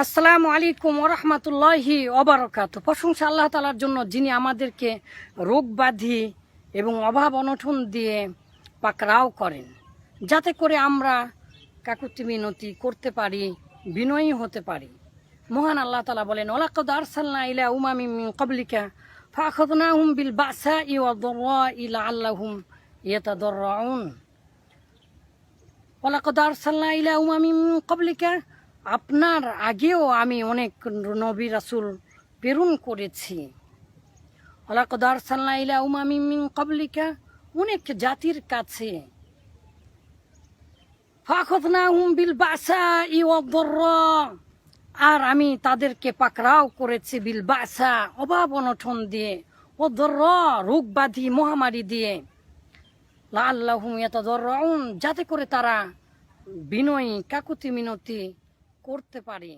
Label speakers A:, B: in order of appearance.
A: আসসালামু আলাইকুম ওরহমতুল্লাহি ওবারকাত। প্রশংসা আল্লাহ তালার জন্য, যিনি আমাদেরকে রোগ ব্যাধি এবং অভাব অনটন দিয়ে পাকড়াও করেন, যাতে করে আমরা কাকুতি মিনতি করতে পারি, বিনয়ী হতে পারি। মহান আল্লাহ তালা বলেন, ওয়ালাকাদ আরসালনা ইলা উমামিন মিন ক্বাবলিকা ফাআখাযনাহুম বিল বাসাই ওয়াদ-দাররাই লাআল্লাহুম ইয়াতাদাররাউন। ওয়ালাকাদ আরসালনা ইলা উমামিন মিন ক্বাবলিকা, আপনার আগেও আমি অনেক নবী রাসূল প্রেরণ করেছি। ওয়ালাকাদ আরসালনা ইলা উমামিন মিন ক্বাবলিকা, অনেক জাতির কাছে। ফাআখাযনাহুম বিল বাসাই ওয়াদ-দাররা, আর আমি তাদেরকে পাকড়াও করেছি বিল বাসা, অভাব অনটন দিয়ে, ওয়াদ-দাররা, রোগ ব্যাধি মহামারী দিয়ে, লাআল্লাহুম ইয়াতাদাররাউন, যাতে করে তারা বিনয়ী কাকুতি মিনতি করতে পারে।